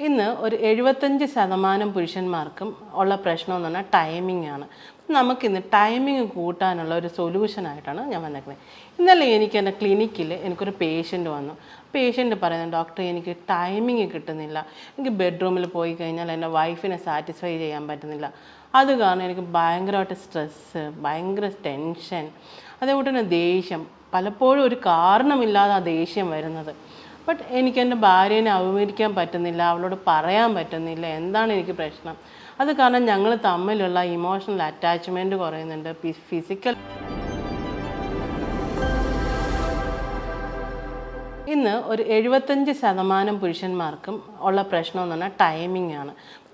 ഇന്ന് ഒരു 75% പുരുഷന്മാർക്കും ഉള്ള പ്രശ്നം എന്ന് പറഞ്ഞാൽ ടൈമിംഗ് ആണ്. നമുക്കിന്ന് ടൈമിംഗ് കൂട്ടാനുള്ള ഒരു സൊല്യൂഷനായിട്ടാണ് ഞാൻ വന്നേക്കുന്നത്. ഇന്നലെ എനിക്ക് എൻ്റെ ക്ലിനിക്കിൽ എനിക്കൊരു പേഷ്യൻ്റ് വന്നു. പേഷ്യൻ്റ് പറയുന്നത്, ഡോക്ടർ എനിക്ക് ടൈമിംഗ് കിട്ടുന്നില്ല, എനിക്ക് ബെഡ്റൂമിൽ പോയി കഴിഞ്ഞാൽ എൻ്റെ വൈഫിനെ സാറ്റിസ്ഫൈ ചെയ്യാൻ പറ്റുന്നില്ല, അത് കാരണം എനിക്ക് ഭയങ്കരമായിട്ട് സ്ട്രെസ്സ്, ഭയങ്കര ടെൻഷൻ, അതേപോലെ തന്നെ ദേഷ്യം, പലപ്പോഴും ഒരു കാരണമില്ലാതെ ആ ദേഷ്യം വരുന്നത്. ബട്ട് എനിക്ക് എൻ്റെ ഭാര്യേനെ അഭിമുഖീകരിക്കാൻ പറ്റുന്നില്ല, അവളോട് പറയാൻ പറ്റുന്നില്ല, എന്താണ് എനിക്ക് പ്രശ്നം. അത് കാരണം ഞങ്ങൾ തമ്മിലുള്ള ഇമോഷണൽ അറ്റാച്ച്മെൻറ്റ് കുറയുന്നുണ്ട്, ഫിസിക്കൽ. ഇന്ന് ഒരു 75% പുരുഷന്മാർക്കും ഉള്ള പ്രശ്നം എന്ന് പറഞ്ഞാൽ ടൈമിംഗ് ആണ്.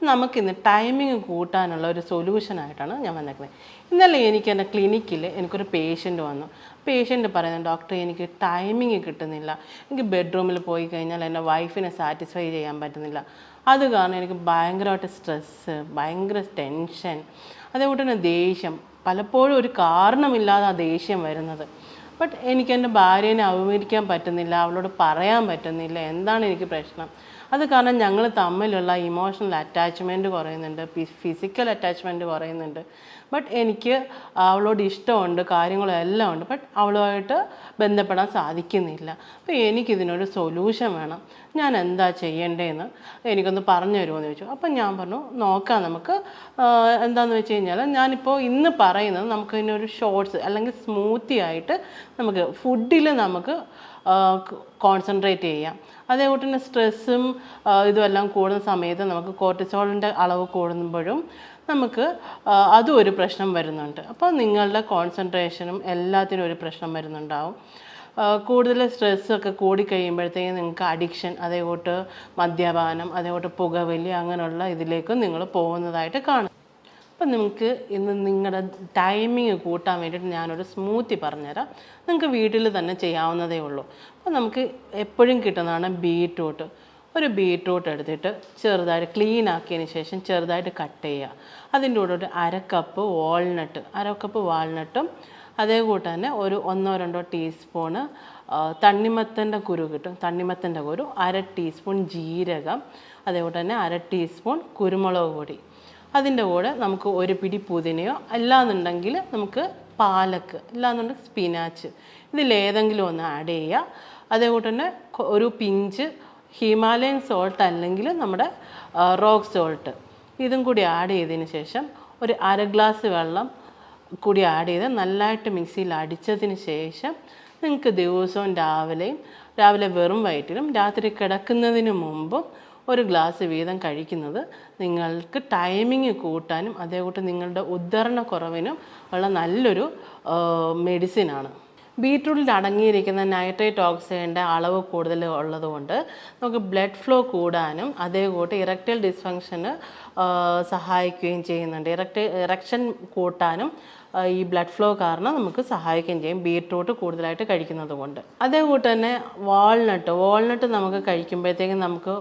നമുക്കിന്ന് ടൈമിംഗ് കൂട്ടാനുള്ള ഒരു സൊല്യൂഷനായിട്ടാണ് ഞാൻ വന്നേക്കുന്നത്. ഇന്നലെ എനിക്ക് എൻ്റെ ക്ലിനിക്കിൽ എനിക്കൊരു പേഷ്യൻ്റ് വന്നു. പേഷ്യൻ്റ് പറയുന്നത്, ഡോക്ടർ എനിക്ക് ടൈമിംഗ് കിട്ടുന്നില്ല, എനിക്ക് ബെഡ്റൂമിൽ പോയി കഴിഞ്ഞാൽ എൻ്റെ വൈഫിനെ സാറ്റിസ്ഫൈ ചെയ്യാൻ പറ്റുന്നില്ല, അത് കാരണം എനിക്ക് ഭയങ്കരമായിട്ട് സ്ട്രെസ്സ്, ഭയങ്കര ടെൻഷൻ, അതേപോലെ തന്നെ ദേഷ്യം, പലപ്പോഴും ഒരു കാരണമില്ലാതെ ആ ദേഷ്യം വരുന്നത്. ബട്ട് എനിക്ക് എൻ്റെ ഭാര്യേനെ അഭിമുഖീകരിക്കാൻ പറ്റുന്നില്ല, അവളോട് പറയാൻ പറ്റുന്നില്ല, എന്താണ് എനിക്ക് പ്രശ്നം. അത് കാരണം ഞങ്ങൾ തമ്മിലുള്ള ഇമോഷണൽ അറ്റാച്ച്മെൻറ്റ് കുറയുന്നുണ്ട്, ഫിസിക്കൽ അറ്റാച്ച്മെൻറ്റ് കുറയുന്നുണ്ട്. ബട്ട് എനിക്ക് അവളോട് ഇഷ്ടമുണ്ട്, കാര്യങ്ങളെല്ലാം ഉണ്ട്, ബട്ട് അവളുമായിട്ട് ബന്ധപ്പെടാൻ സാധിക്കുന്നില്ല. അപ്പോൾ എനിക്കിതിനൊരു സൊല്യൂഷൻ വേണം, ഞാൻ എന്താ ചെയ്യേണ്ടതെന്ന് എനിക്കൊന്ന് പറഞ്ഞു തരുമോയെന്ന് ചോദിച്ചു. അപ്പം ഞാൻ പറഞ്ഞു, നോക്കാം നമുക്ക്. എന്താണെന്ന് വെച്ച് കഴിഞ്ഞാൽ ഞാനിപ്പോൾ ഇന്ന് പറയുന്നത് നമുക്ക് ഇതിനൊരു ഷോർട്സ് അല്ലെങ്കിൽ സ്മൂത്തി ആയിട്ട് നമുക്ക് ഫുഡിൽ നമുക്ക് കോൺസെൻട്രേറ്റ് ചെയ്യാം. അതേപോലെ തന്നെ സ്ട്രെസ്സും ഇതുമെല്ലാം കൂടുന്ന സമയത്ത് നമുക്ക് കോർട്ടിസോളിൻ്റെ അളവ് കൂടുമ്പോഴും നമുക്ക് അതും ഒരു പ്രശ്നം വരുന്നുണ്ട്. അപ്പോൾ നിങ്ങളുടെ കോൺസെൻട്രേഷനും എല്ലാത്തിനും ഒരു പ്രശ്നം വരുന്നുണ്ടാവും. കൂടുതൽ സ്ട്രെസ്സൊക്കെ കൂടിക്കഴിയുമ്പോഴത്തേക്കും നിങ്ങൾക്ക് അഡിക്ഷൻ, അതേപോട്ട് മദ്യപാനം, അതേപോട്ട് പുകവലി, അങ്ങനെയുള്ള ഇതിലേക്കും നിങ്ങൾ പോകുന്നതായിട്ട് കാണും. അപ്പം നിങ്ങൾക്ക് ഇന്ന് നിങ്ങളുടെ ടൈമിങ് കൂട്ടാൻ വേണ്ടിയിട്ട് ഞാനൊരു സ്മൂത്തി പറഞ്ഞുതരാം. നിങ്ങൾക്ക് വീട്ടിൽ തന്നെ ചെയ്യാവുന്നതേ ഉള്ളൂ. അപ്പോൾ നമുക്ക് എപ്പോഴും കിട്ടുന്നതാണ് ബീറ്റ്റൂട്ട്. ഒരു ബീറ്റ്റൂട്ട് എടുത്തിട്ട് ചെറുതായിട്ട് ക്ലീൻ ആക്കിയതിന് ശേഷം ചെറുതായിട്ട് കട്ട് ചെയ്യുക. അതിൻ്റെ കൂടെ ഒരു അരക്കപ്പ് വാൾനട്ടും അതേകൂട്ട് തന്നെ ഒരു 1-2 ടീസ്പൂണ് തണ്ണിമത്തൻ്റെ കുരു കിട്ടും, തണ്ണിമത്തൻ്റെ കുരു, 1/2 ടീസ്പൂൺ ജീരകം, അതേപോലെ തന്നെ 1/2 ടീസ്പൂൺ കുരുമുളക് പൊടി. അതിൻ്റെ കൂടെ നമുക്ക് ഒരു പിടി പുതിനയോ അല്ലാന്നുണ്ടെങ്കിൽ നമുക്ക് പാലക്ക്, അല്ലാന്നുണ്ടെങ്കിൽ സ്പിനാച്ച്, ഇതിലേതെങ്കിലും ഒന്ന് ആഡ് ചെയ്യുക. അതേകൂട്ട് തന്നെ ഒരു പിഞ്ച് ഹിമാലയൻ സോൾട്ട് അല്ലെങ്കിൽ നമ്മുടെ റോക്ക് സോൾട്ട്, ഇതും കൂടി ആഡ് ചെയ്തതിന് ശേഷം ഒരു 1/2 ഗ്ലാസ് വെള്ളം കൂടി ആഡ് ചെയ്ത് നല്ലതായിട്ട് മിക്സിയിൽ അടിച്ചതിന് ശേഷം നിങ്ങൾക്ക് ദിവസവും രാവിലെ വെറും വയറ്റിലും രാത്രി കിടക്കുന്നതിന് മുമ്പും ഒരു ഗ്ലാസ് വീതം കഴിക്കുന്നത് നിങ്ങൾക്ക് ടൈമിങ് കൂട്ടാനും അതേകൂട്ട് നിങ്ങളുടെ ഉദ്ധരണക്കുറവിനും ഉള്ള നല്ലൊരു മെഡിസിനാണ്. ബീറ്റ്റൂട്ടിൽ അടങ്ങിയിരിക്കുന്ന നൈട്രേറ്റ് ഓക്സൈഡിൻ്റെ അളവ് കൂടുതൽ ഉള്ളതുകൊണ്ട് നമുക്ക് ബ്ലഡ് ഫ്ലോ കൂടാനും അതേകൂട്ട് ഇറക്ടൈൽ ഡിസ്ഫങ്ഷന് സഹായിക്കുകയും ചെയ്യുന്നുണ്ട്. ഇറക്ഷൻ കൂട്ടാനും ഈ ബ്ലഡ് ഫ്ലോ കാരണം നമുക്ക് സഹായിക്കുകയും ചെയ്യും ബീറ്റ്റൂട്ട് കൂടുതലായിട്ട് കഴിക്കുന്നത് കൊണ്ട്. അതേകൂട്ട് തന്നെ വാൾനട്ട് നമുക്ക് കഴിക്കുമ്പോഴത്തേക്കും നമുക്ക്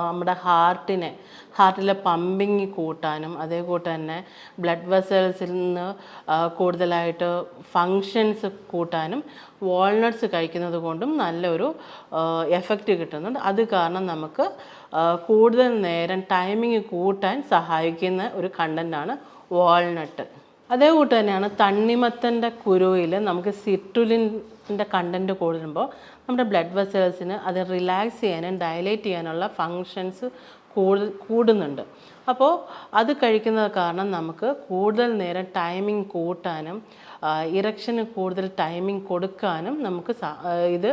നമ്മുടെ ഹാർട്ടിലെ പമ്പിങ് കൂട്ടാനും അതേകൂട്ട് തന്നെ ബ്ലഡ് വെസൽസിൽ നിന്ന് കൂടുതലായിട്ട് ഫങ്ഷൻസ് കൂട്ടാനും വാൾനട്ട്സ് കഴിക്കുന്നത് കൊണ്ടും നല്ലൊരു എഫക്റ്റ് കിട്ടുന്നുണ്ട്. അത് കാരണം നമുക്ക് കൂടുതൽ നേരം ടൈമിങ് കൂട്ടാൻ സഹായിക്കുന്ന ഒരു കണ്ടൻ്റാണ് വാൾനട്ട്. അതേകൂട്ട് തന്നെയാണ് തണ്ണിമത്തൻ്റെ കുരുവിൽ നമുക്ക് സിട്രുലിൻ്റെ കണ്ടൻറ്റ് കൂടുമ്പോൾ നമ്മുടെ ബ്ലഡ് വെസൽസിന് അത് റിലാക്സ് ചെയ്യാനും ഡയലേറ്റ് ചെയ്യാനുള്ള ഫങ്ഷൻസ് കൂടുന്നുണ്ട്. അപ്പോൾ അത് കഴിക്കുന്നത് കാരണം നമുക്ക് കൂടുതൽ നേരം ടൈമിംഗ് കൂട്ടാനും ഇറക്ഷന് കൂടുതൽ ടൈമിംഗ് കൊടുക്കാനും നമുക്ക് ഇത്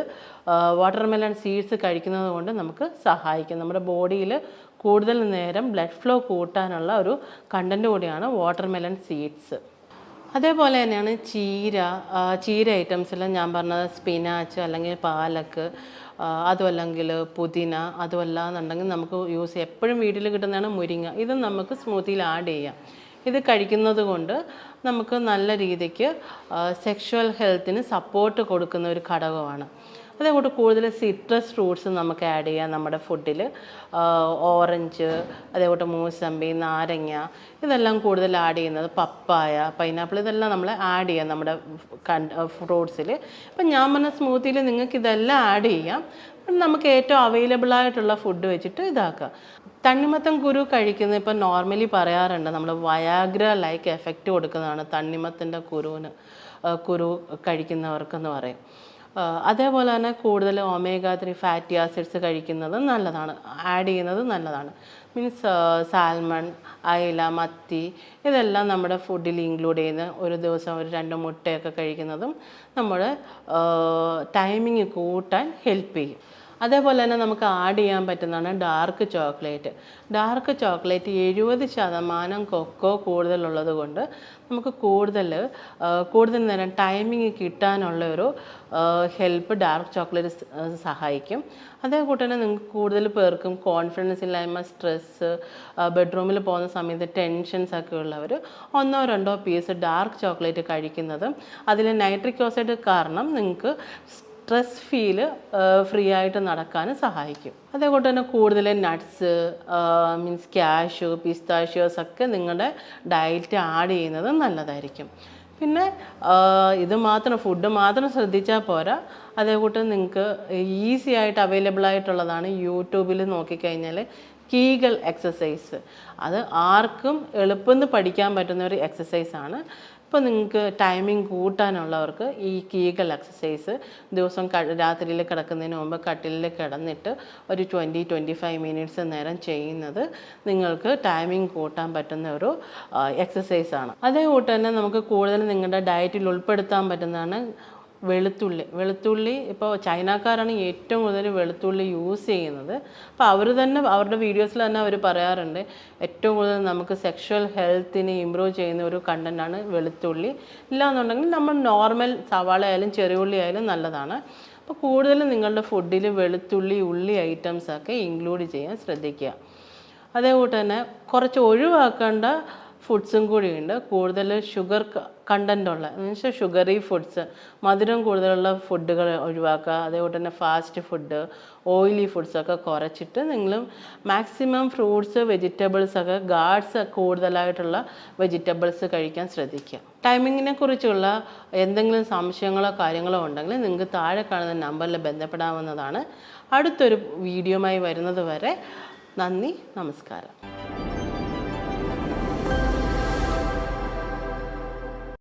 വാട്ടർമെലൺ സീഡ്സ് കഴിക്കുന്നത് കൊണ്ട് നമുക്ക് സഹായിക്കും. നമ്മുടെ ബോഡിയിൽ കൂടുതൽ നേരം ബ്ലഡ് ഫ്ലോ കൂട്ടാനുള്ള ഒരു കണ്ടൻറ്റ് കൂടിയാണ് വാട്ടർമെലൺ സീഡ്സ്. അതേപോലെ തന്നെയാണ് ചീര ഐറ്റംസിൽ ഞാൻ പറഞ്ഞത് സ്പിനാച്ച് അല്ലെങ്കിൽ പാലക്ക്, അതുമല്ലെങ്കിൽ പുതിന, അതുമല്ലാന്നുണ്ടെങ്കിൽ നമുക്ക് യൂസ് ചെയ്യാം. എപ്പോഴും വീട്ടിൽ കിട്ടുന്നതാണ് മുരിങ്ങ. ഇത് നമുക്ക് സ്മൂത്തിയിൽ ആഡ് ചെയ്യാം. ഇത് കഴിക്കുന്നത് കൊണ്ട് നമുക്ക് നല്ല രീതിക്ക് സെക്ഷുവൽ ഹെൽത്തിന് സപ്പോർട്ട് കൊടുക്കുന്ന ഒരു ഘടകമാണ്. അതേപോലെ കൂടുതൽ സിട്രസ് ഫ്രൂട്ട്സ് നമുക്ക് ആഡ് ചെയ്യാം നമ്മുടെ ഫുഡിൽ. ഓറഞ്ച്, അതേപോലെ മൂസമ്പി, നാരങ്ങ, ഇതെല്ലാം കൂടുതൽ ആഡ് ചെയ്യുന്നത്, പപ്പായ, പൈനാപ്പിൾ, ഇതെല്ലാം നമ്മൾ ആഡ് ചെയ്യാം നമ്മുടെ ഫ്രൂട്ട്സിൽ. ഇപ്പം ഞാൻ പറഞ്ഞ സ്മൂത്തിയിൽ നിങ്ങൾക്ക് ഇതെല്ലാം ആഡ് ചെയ്യാം. നമുക്ക് ഏറ്റവും അവൈലബിൾ ആയിട്ടുള്ള ഫുഡ് വെച്ചിട്ട് ഇതാക്കുക. തണ്ണിമത്തൻ കുരു കഴിക്കുന്നത് ഇപ്പം നോർമലി പറയാറുണ്ട്, നമ്മൾ വയാഗ്ര ലൈക്ക് എഫക്റ്റ് കൊടുക്കുന്നതാണ് തണ്ണിമത്തൻ്റെ കുരു കഴിക്കുന്നവർക്കെന്ന് പറയും. അതേപോലെ തന്നെ കൂടുതൽ ഒമേഗ 3 ഫാറ്റി ആസിഡ്സ് കഴിക്കുന്നത് നല്ലതാണ്, ആഡ് ചെയ്യുന്നത് നല്ലതാണ്. മീൻസ് സാൽമൺ, അയില, മത്തി ഇതെല്ലാം നമ്മുടെ ഫുഡിൽ ഇൻക്ലൂഡ് ചെയ്യുന്ന ഒരു ദിവസം ഒരു 2 മുട്ടയൊക്കെ കഴിക്കുന്നതും നമ്മുടെ ടൈമിങ് കൂട്ടാൻ ഹെൽപ്പ് ചെയ്യും. അതേപോലെ തന്നെ നമുക്ക് ആഡ് ചെയ്യാൻ പറ്റുന്നതാണ് dark chocolate. Dark chocolate 70% cocoa കൂടുതലുള്ളത് കൊണ്ട് നമുക്ക് കൂടുതൽ നേരം ടൈമിങ് കിട്ടാനുള്ള ഒരു ഹെൽപ്പ് ഡാർക്ക് ചോക്ലേറ്റ് സഹായിക്കും. അതേകൂട്ട് തന്നെ നിങ്ങൾക്ക് കൂടുതൽ പേർക്കും കോൺഫിഡൻസ് ഇല്ലായ്മ, സ്ട്രെസ്സ്, ബെഡ്റൂമിൽ പോകുന്ന സമയത്ത് ടെൻഷൻസ് ഒക്കെ ഉള്ളവർ 1-2 പീസ് ഡാർക്ക് ചോക്ലേറ്റ് കഴിക്കുന്നതും അതിൽ നൈട്രിക് ഓക്സൈഡ് കാരണം നിങ്ങൾക്ക് സ്ട്രെസ് ഫ്രീ ആയിട്ട് നടക്കാനും സഹായിക്കും. അതേപോലെ തന്നെ കൂടുതൽ നട്ട്സ്, മീൻസ് കാഷ്യൂ, പിസ്താഷ്യോസ് ഒക്കെ നിങ്ങളുടെ ഡയറ്റ് ആഡ് ചെയ്യുന്നത് നല്ലതായിരിക്കും. പിന്നെ ഫുഡ് മാത്രം ശ്രദ്ധിച്ചാൽ പോരാ, അതേകൂട്ട് നിങ്ങൾക്ക് ഈസി ആയിട്ട് അവൈലബിൾ ആയിട്ടുള്ളതാണ്. യൂട്യൂബിൽ നോക്കിക്കഴിഞ്ഞാൽ കീഗൽ എക്സസൈസ്, അത് ആർക്കും എളുപ്പം പഠിക്കാൻ പറ്റുന്ന ഒരു എക്സസൈസാണ്. ഇപ്പോൾ നിങ്ങൾക്ക് ടൈമിംഗ് കൂട്ടാനുള്ളവർക്ക് ഈ കീഗൽ എക്സസൈസ് ദിവസം രാത്രിയിൽ കിടക്കുന്നതിന് മുമ്പ് കട്ടിലിൽ കിടന്നിട്ട് ഒരു 20-25 മിനിറ്റ്സ് നേരം ചെയ്യുന്നത് നിങ്ങൾക്ക് ടൈമിംഗ് കൂട്ടാൻ പറ്റുന്ന ഒരു എക്സസൈസാണ്. അതേകൂട്ട് തന്നെ നമുക്ക് കൂടുതൽ നിങ്ങളുടെ ഡയറ്റിൽ ഉൾപ്പെടുത്താൻ പറ്റുന്നതാണ് വെളുത്തുള്ളി. ഇപ്പോൾ ചൈനക്കാരാണ് ഏറ്റവും കൂടുതൽ വെളുത്തുള്ളി യൂസ് ചെയ്യുന്നത്. അപ്പോൾ അവരുടെ വീഡിയോസിൽ തന്നെ അവർ പറയാറുണ്ട് ഏറ്റവും കൂടുതൽ നമുക്ക് സെക്ഷൽ ഹെൽത്തിനെ ഇമ്പ്രൂവ് ചെയ്യുന്ന ഒരു കണ്ടൻ്റാണ് വെളുത്തുള്ളി. ഇല്ലാന്നുണ്ടെങ്കിൽ നമ്മൾ നോർമൽ സവാള ആയാലും ചെറിയുള്ളി ആയാലും നല്ലതാണ്. അപ്പോൾ കൂടുതലും നിങ്ങളുടെ ഫുഡിൽ വെളുത്തുള്ളി, ഉള്ളി ഐറ്റംസൊക്കെ ഇൻക്ലൂഡ് ചെയ്യാൻ ശ്രദ്ധിക്കുക. അതേകൂട്ട് തന്നെ കുറച്ച് ഒഴിവാക്കേണ്ട ഫുഡ്സും കൂടിയുണ്ട്. കൂടുതൽ ഷുഗർ കണ്ടൻ്റുള്ള, എന്നുവെച്ചാൽ ഷുഗറി ഫുഡ്സ്, മധുരം കൂടുതലുള്ള ഫുഡുകൾ ഒഴിവാക്കുക. അതേപോലെ തന്നെ ഫാസ്റ്റ് ഫുഡ്, ഓയിലി ഫുഡ്സൊക്കെ കുറച്ചിട്ട് നിങ്ങൾ മാക്സിമം ഫ്രൂട്ട്സ്, വെജിറ്റബിൾസൊക്കെ, ഗാഡ്സ് കൂടുതലായിട്ടുള്ള വെജിറ്റബിൾസ് കഴിക്കാൻ ശ്രദ്ധിക്കുക. ടൈമിങ്ങിനെ കുറിച്ചുള്ള എന്തെങ്കിലും സംശയങ്ങളോ കാര്യങ്ങളോ ഉണ്ടെങ്കിൽ നിങ്ങൾക്ക് താഴെ കാണുന്ന നമ്പറിൽ ബന്ധപ്പെടാവുന്നതാണ്. അടുത്തൊരു വീഡിയോയുമായി വരുന്നത് വരെ നന്ദി, നമസ്കാരം.